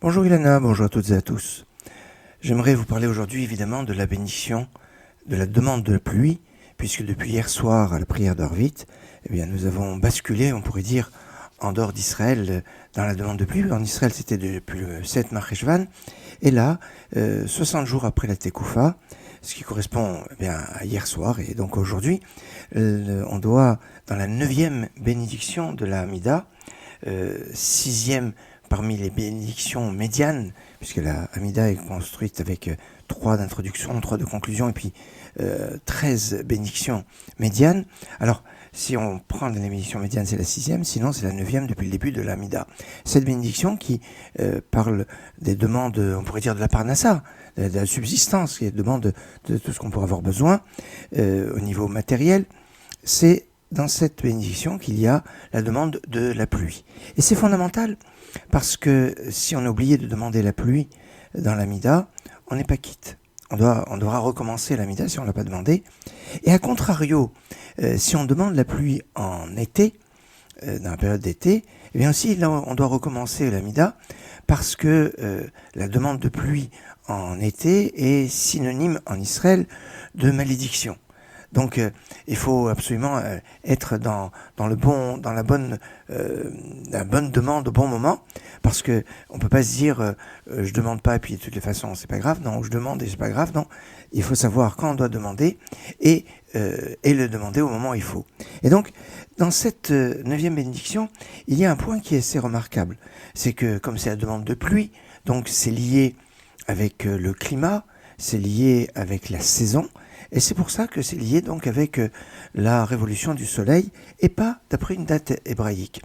Bonjour Ilana, bonjour à toutes et à tous. J'aimerais vous parler aujourd'hui évidemment de la bénédiction, de la demande de la pluie, puisque depuis hier soir à la prière d'Orvit, nous avons basculé, on pourrait dire, en dehors d'Israël, dans la demande de pluie. En Israël, c'était depuis le 7 Marcheshvan, et là, 60 jours après la Tekoufa, ce qui correspond à hier soir, et donc aujourd'hui, on doit, dans la 9e bénédiction de la Hamida, 6e parmi les bénédictions médianes, puisque la Hamida est construite avec 3 d'introduction, 3 de conclusion, et puis 13 bénédictions médianes. Alors, si on prend les bénédictions médianes, c'est la 6e, sinon c'est la 9e depuis le début de la Hamida. Cette bénédiction qui parle des demandes, on pourrait dire de la parnassa, de la subsistance, qui demande de tout ce qu'on pourrait avoir besoin au niveau matériel, c'est dans cette bénédiction qu'il y a la demande de la pluie. Et c'est fondamental, parce que si on a oublié de demander la pluie dans l'Hamida, on n'est pas quitte. On devra recommencer l'Hamida si on ne l'a pas demandé. Et à contrario, si on demande la pluie en été, dans la période d'été, eh bien aussi là on doit recommencer l'Hamida, parce que la demande de pluie en été est synonyme en Israël de malédiction. Donc il faut absolument être dans la bonne demande au bon moment, parce que on peut pas se dire je demande pas et puis de toutes les façons c'est pas grave. Non, je demande et c'est pas grave. Non, il faut savoir quand on doit demander et le demander au moment où il faut. Et donc dans cette 9e bénédiction, il y a un point qui est assez remarquable, c'est que comme c'est la demande de pluie, donc c'est lié avec le climat, c'est lié avec la saison. Et c'est pour ça que c'est lié donc avec la révolution du soleil et pas d'après une date hébraïque.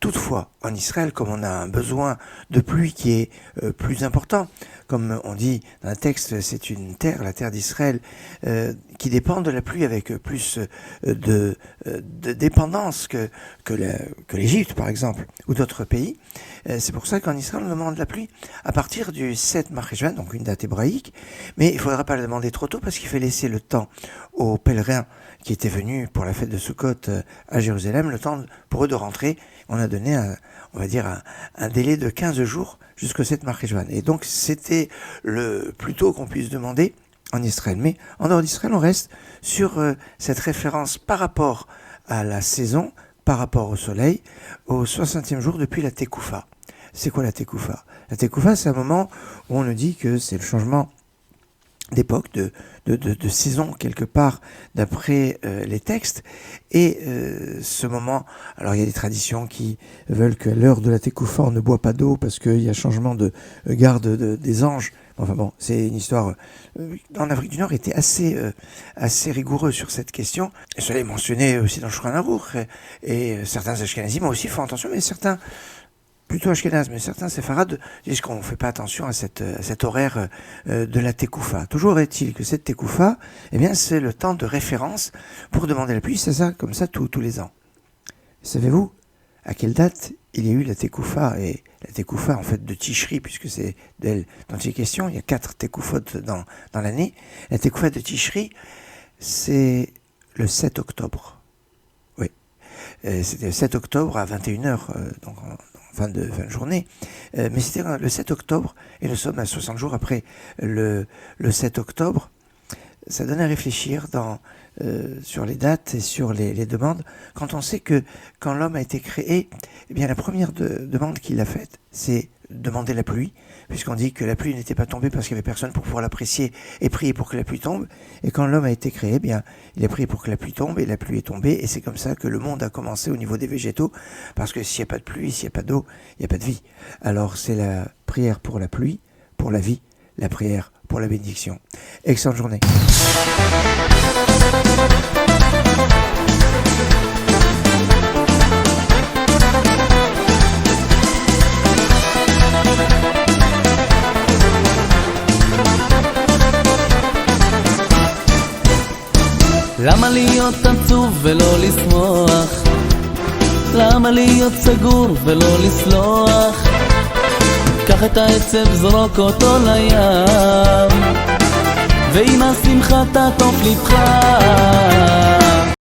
Toutefois, en Israël, comme on a un besoin de pluie qui est plus important, comme on dit dans un texte, c'est une terre, la terre d'Israël, qui dépend de la pluie avec plus de dépendance que l'Égypte, par exemple, ou d'autres pays. C'est pour ça qu'en Israël, on demande la pluie à partir du 7 Marcheshvan, donc une date hébraïque, mais il ne faudra pas la demander trop tôt parce qu'il faut laisser le temps aux pèlerins qui étaient venus pour la fête de Sukkot à Jérusalem, le temps pour eux de rentrer. On a donné un délai de 15 jours jusqu'au 7 Marcheshvan. Et donc c'était le plus tôt qu'on puisse demander en Israël. Mais en dehors d'Israël, on reste sur cette référence par rapport à la saison, par rapport au soleil, au 60e jour depuis la Tekoufa. C'est quoi la Tekoufa? La Tekoufa, c'est un moment où on nous dit que c'est le changement d'époque, de saison quelque part d'après les textes. Et ce moment, alors il y a des traditions qui veulent qu'à l'heure de la Tekoufa on ne boit pas d'eau parce qu'il y a changement de garde des anges. Enfin bon, c'est une histoire en Afrique du Nord était assez rigoureux sur cette question. Et cela est mentionné aussi dans le Shulchan Aruch, et certains Ashkenazim aussi font attention, mais certains plutôt Ashkenaz, mais certains séfarades disent qu'on ne fait pas attention à cet horaire de la Tekoufa. Toujours est-il que cette Tekoufa, c'est le temps de référence pour demander la pluie, c'est ça, comme ça tous les ans. Savez-vous à quelle date il y a eu la Tekoufa? Et la Tekoufa en fait de Tishri, puisque c'est d'elle dont il est question, il y a 4 Tekoufot dans l'année. La Tekoufa de Tishri, c'est le 7 octobre. Oui, c'était le 7 octobre à 21h, donc fin de journée, mais c'était le 7 octobre, et nous sommes à 60 jours après le 7 octobre. Ça donne à réfléchir sur les dates et sur les demandes, quand on sait que quand l'homme a été créé, la première demande qu'il a faite, c'est demander la pluie, puisqu'on dit que la pluie n'était pas tombée parce qu'il n'y avait personne pour pouvoir l'apprécier et prier pour que la pluie tombe. Et quand l'homme a été créé, il a prié pour que la pluie tombe et la pluie est tombée. Et c'est comme ça que le monde a commencé au niveau des végétaux, parce que s'il n'y a pas de pluie, s'il n'y a pas d'eau, il n'y a pas de vie. Alors c'est la prière pour la pluie, pour la vie, la prière pour la bénédiction. Excellente journée. למה להיות עצוב ולא לשמוח? למה להיות סגור ולא לסלוח? קח את העצב, זרוק אותו לים, ועם השמחה תעטוף לבך.